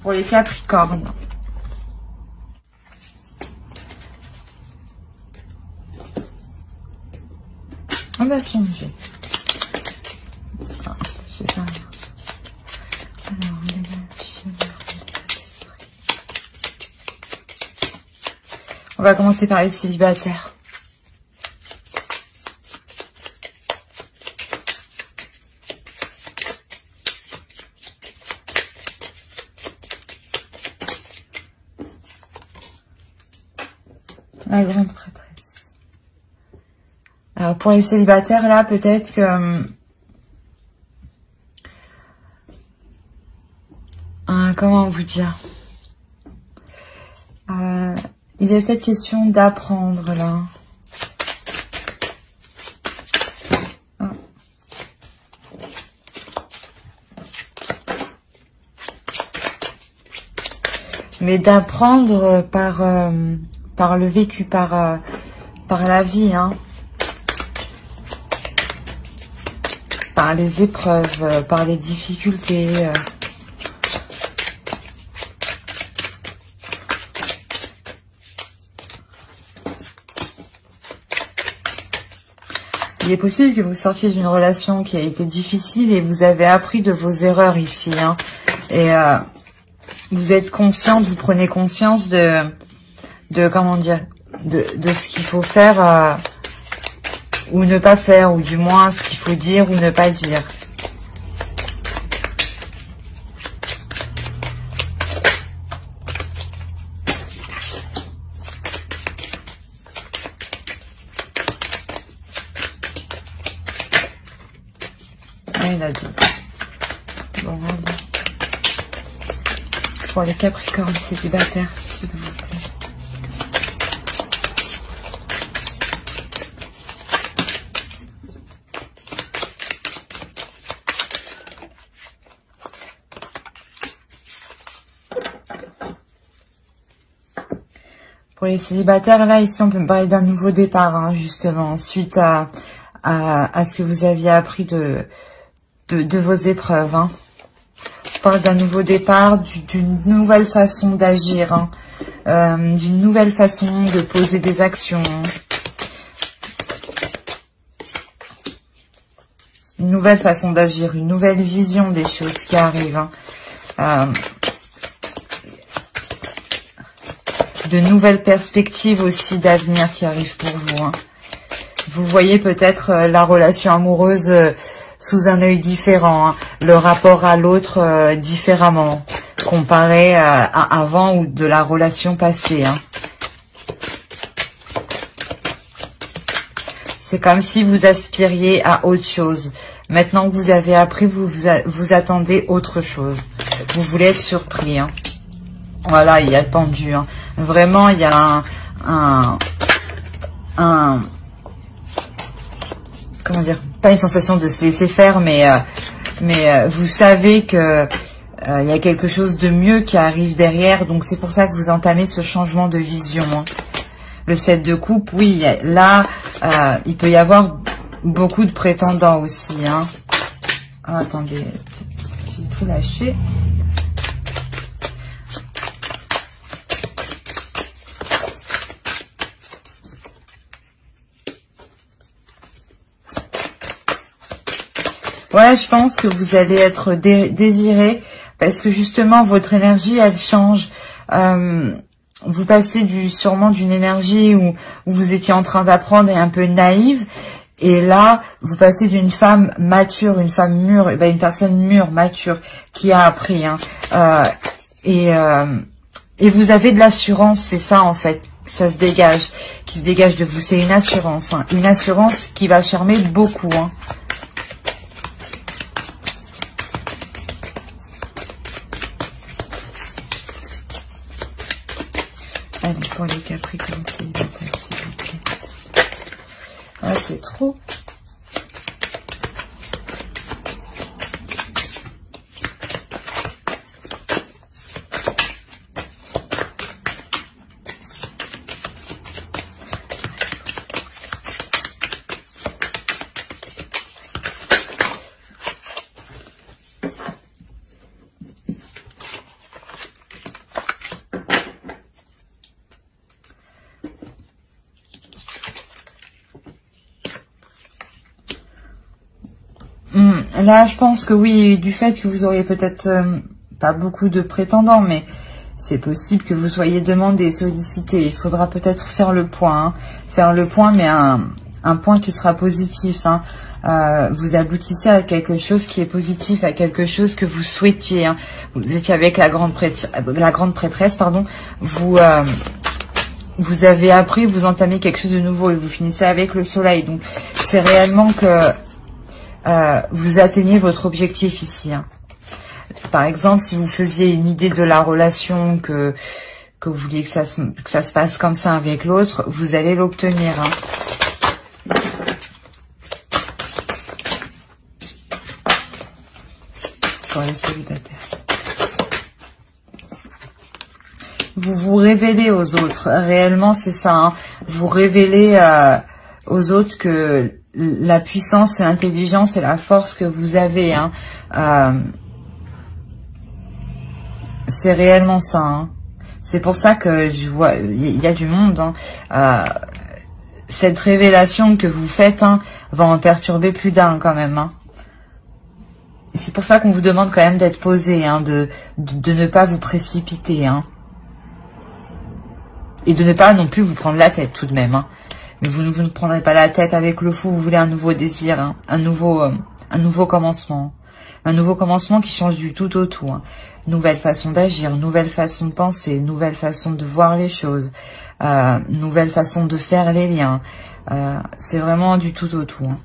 Pour les Capricornes. On va changer. Ah, c'est ça. Alors, on va commencer par les célibataires. La grande prêtresse. Alors pour les célibataires, là, peut-être que... comment vous dire, il est peut-être question d'apprendre, là. Mais d'apprendre par le vécu, par la vie, hein. Par les épreuves, par les difficultés. Il est possible que vous sortiez d'une relation qui a été difficile et vous avez appris de vos erreurs ici, hein. Et vous êtes consciente, vous prenez conscience de comment dire, de ce qu'il faut faire ou ne pas faire, ou du moins ce qu'il faut dire ou ne pas dire. Ah, il a dit. Bon, pour les Capricornes célibataires, s'il vous plaît. Pour les célibataires, là, ici, on peut me parler d'un nouveau départ, hein, justement, suite à ce que vous aviez appris de vos épreuves, hein. On parle d'un nouveau départ, d'une nouvelle façon d'agir, hein, d'une nouvelle façon de poser des actions. Une nouvelle façon d'agir, une nouvelle vision des choses qui arrivent, hein. De nouvelles perspectives aussi d'avenir qui arrivent pour vous, hein. Vous voyez peut-être la relation amoureuse sous un œil différent, hein, le rapport à l'autre différemment, comparé à avant ou de la relation passée, hein. C'est comme si vous aspiriez à autre chose. Maintenant que vous avez appris, vous attendez autre chose. Vous voulez être surpris, hein. Voilà, il y a le pendu, hein. Vraiment, il y a comment dire, pas une sensation de se laisser faire, mais vous savez que il y a quelque chose de mieux qui arrive derrière, donc c'est pour ça que vous entamez ce changement de vision, hein. Le 7 de coupe, oui, là, il peut y avoir beaucoup de prétendants aussi, hein. Ah, attendez, j'ai tout lâché. Ouais, je pense que vous allez être désiré parce que justement votre énergie elle change. Vous passez sûrement d'une énergie où vous étiez en train d'apprendre et un peu naïve, et là vous passez d'une femme mature, une femme mûre, une personne mûre, mature qui a appris, hein. Et vous avez de l'assurance, c'est ça en fait. Ça se dégage, qui se dégage de vous, c'est une assurance, hein. Une assurance qui va charmer beaucoup, hein. Allez, pour les Capricornes célibataires, s'il vous plaît. Ah, c'est trop. Là, je pense que oui, du fait que vous auriez peut-être pas beaucoup de prétendants, mais c'est possible que vous soyez demandé et sollicité. Il faudra peut-être faire le point. Hein. Faire le point, mais un point qui sera positif. Hein. Vous aboutissez à quelque chose qui est positif, à quelque chose que vous souhaitiez. Hein. Vous étiez avec la grande prêtresse, pardon. Vous avez appris, vous entamez quelque chose de nouveau et vous finissez avec le soleil. Donc, c'est réellement que vous atteignez votre objectif ici. Hein. Par exemple, si vous faisiez une idée de la relation que vous vouliez que ça se passe comme ça avec l'autre, vous allez l'obtenir. Hein. Pour les célibataires. Vous vous révélez aux autres. Réellement, c'est ça. Hein. Vous révélez aux autres que la puissance et l'intelligence et la force que vous avez. Hein. C'est réellement ça. Hein. C'est pour ça que je vois, il y a du monde. Hein. Cette révélation que vous faites va en perturber plus d'un quand même. Hein. C'est pour ça qu'on vous demande quand même d'être posé, de ne pas vous précipiter. Hein. Et de ne pas non plus vous prendre la tête tout de même. Hein. Mais vous ne prendrez pas la tête avec le fou, vous voulez un nouveau désir, un nouveau commencement. Un nouveau commencement qui change du tout au tout. Hein. Nouvelle façon d'agir, nouvelle façon de penser, nouvelle façon de voir les choses, nouvelle façon de faire les liens. C'est vraiment du tout au tout. Hein.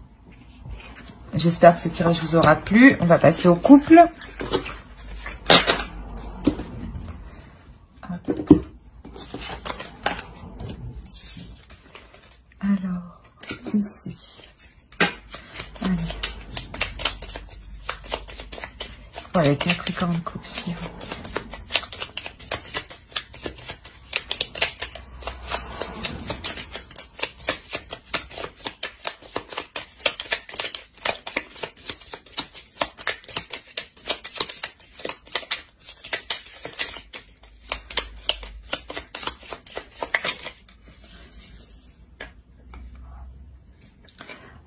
J'espère que ce tirage vous aura plu. On va passer au couple. Alors, ici. Allez. Voilà, Capricorne couple, si vous.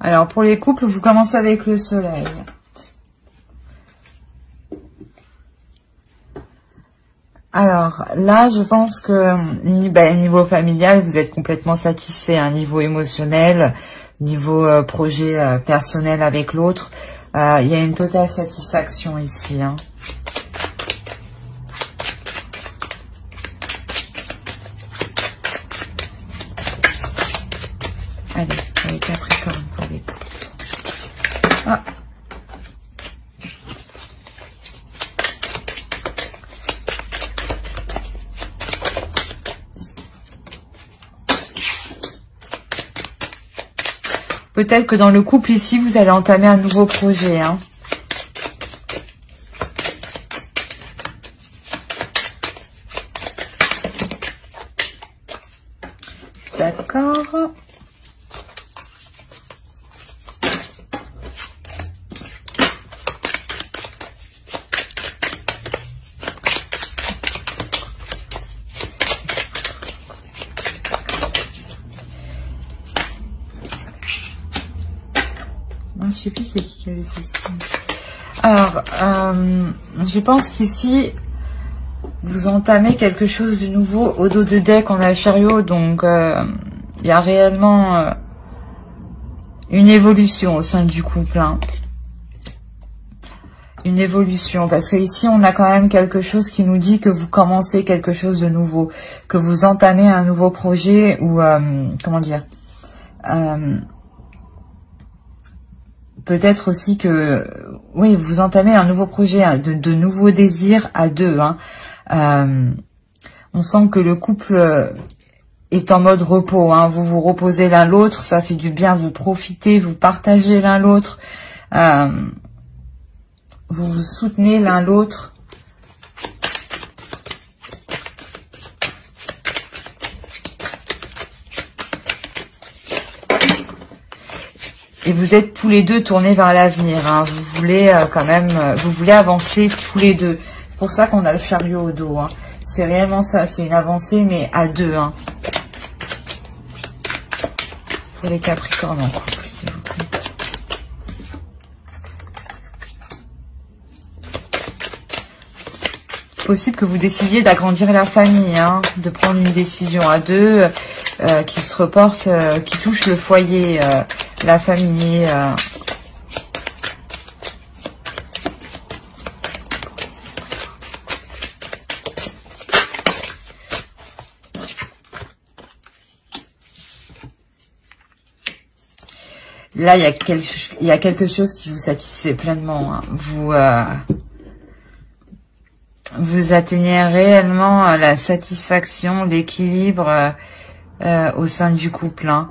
Alors, pour les couples, vous commencez avec le soleil. Alors, là, je pense que niveau familial, vous êtes complètement satisfait. Niveau émotionnel, niveau projet personnel avec l'autre, il y a une totale satisfaction ici. Hein. Allez, les Capricornes pour les couples. Ah. Peut-être que dans le couple ici, vous allez entamer un nouveau projet. Hein. D'accord. Je sais plus c'est qui avait ceci. Alors, je pense qu'ici, vous entamez quelque chose de nouveau. Au dos de deck, on a le chariot, donc il y a réellement une évolution au sein du couple. Hein. Une évolution, parce que ici, on a quand même quelque chose qui nous dit que vous commencez quelque chose de nouveau, que vous entamez un nouveau projet ou, comment dire, peut-être aussi que, oui, vous entamez un nouveau projet, de nouveaux désirs à deux. Hein. On sent que le couple est en mode repos. Hein. Vous vous reposez l'un l'autre, ça fait du bien, vous profitez, vous partagez l'un l'autre. Vous vous soutenez l'un l'autre. Et vous êtes tous les deux tournés vers l'avenir. Hein. Vous voulez quand même, vous voulez avancer tous les deux. C'est pour ça qu'on a le chariot au dos. Hein. C'est réellement ça, c'est une avancée, mais à deux. Hein. Pour les Capricornes en couple, s'il vous plaît. possible que vous décidiez d'agrandir la famille, hein, de prendre une décision à deux qui se reporte, qui touche le foyer, la famille. Là, il y a quelque chose qui vous satisfait pleinement, hein. Vous atteignez réellement la satisfaction, l'équilibre au sein du couple, hein.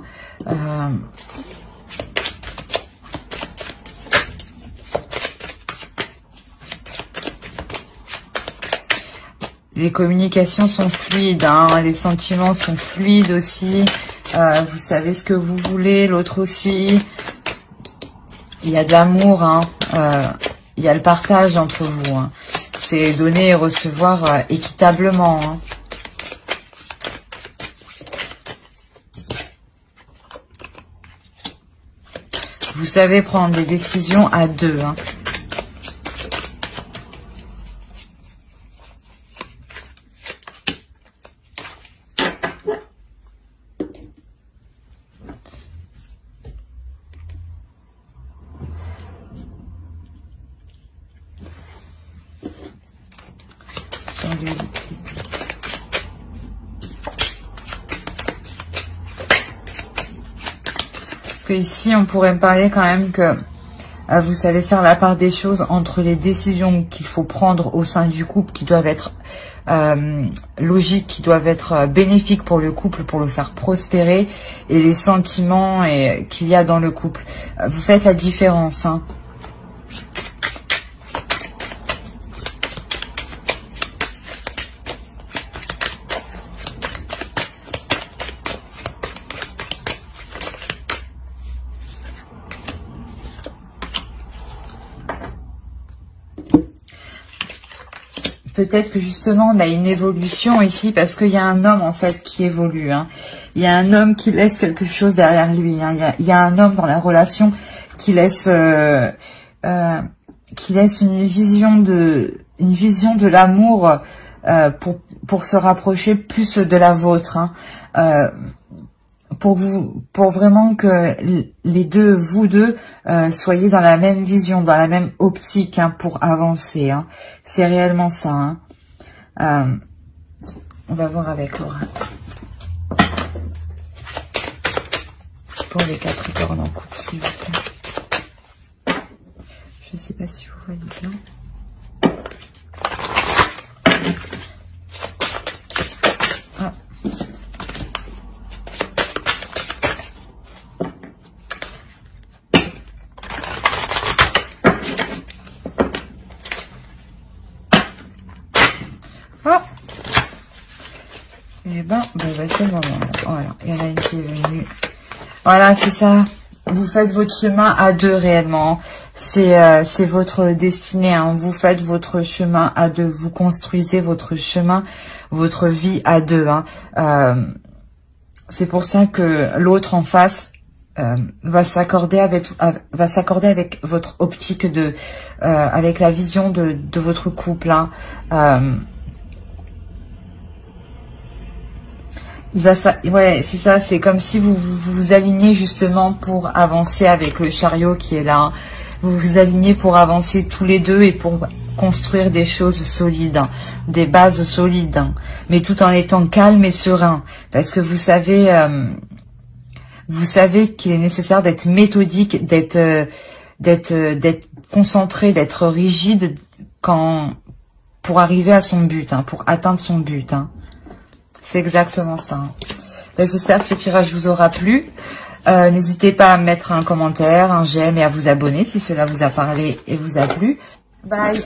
Les communications sont fluides, hein, les sentiments sont fluides aussi. Vous savez ce que vous voulez, l'autre aussi. Il y a de l'amour, hein, il y a le partage entre vous, hein. C'est donner et recevoir équitablement, hein. Vous savez prendre des décisions à deux, hein. Parce que ici, on pourrait me parler quand même que vous savez faire la part des choses entre les décisions qu'il faut prendre au sein du couple, qui doivent être logiques, qui doivent être bénéfiques pour le couple, pour le faire prospérer, et les sentiments qu'il y a dans le couple. Vous faites la différence, hein. Peut-être que justement on a une évolution ici parce qu'il y a un homme en fait qui évolue, hein. Il y a un homme qui laisse quelque chose derrière lui, hein. Il y a un homme dans la relation qui laisse une vision de l'amour pour se rapprocher plus de la vôtre, hein. Pour vraiment que les deux, vous deux, soyez dans la même vision, dans la même optique, hein, pour avancer, hein. C'est réellement ça, hein. On va voir avec Laura. Pour les Capricornes en couple, s'il vous plaît. Je ne sais pas si vous voyez bien. Et ben c'est le moment. Voilà, il y en a une qui est venue. Voilà, c'est ça. Vous faites votre chemin à deux réellement. C'est votre destinée, hein. Vous faites votre chemin à deux. Vous construisez votre chemin, votre vie à deux, hein. C'est pour ça que l'autre en face va s'accorder avec votre optique avec la vision de votre couple, hein. Ouais, c'est ça, c'est comme si vous vous alignez justement pour avancer avec le chariot qui est là. Vous vous alignez pour avancer tous les deux et pour construire des choses solides, hein, des bases solides, hein, mais tout en étant calme et serein. Parce que vous savez qu'il est nécessaire d'être méthodique, d'être concentré, d'être rigide pour arriver à son but, hein, pour atteindre son but, hein. C'est exactement ça. J'espère que ce tirage vous aura plu. N'hésitez pas à mettre un commentaire, un j'aime et à vous abonner si cela vous a parlé et vous a plu. Bye.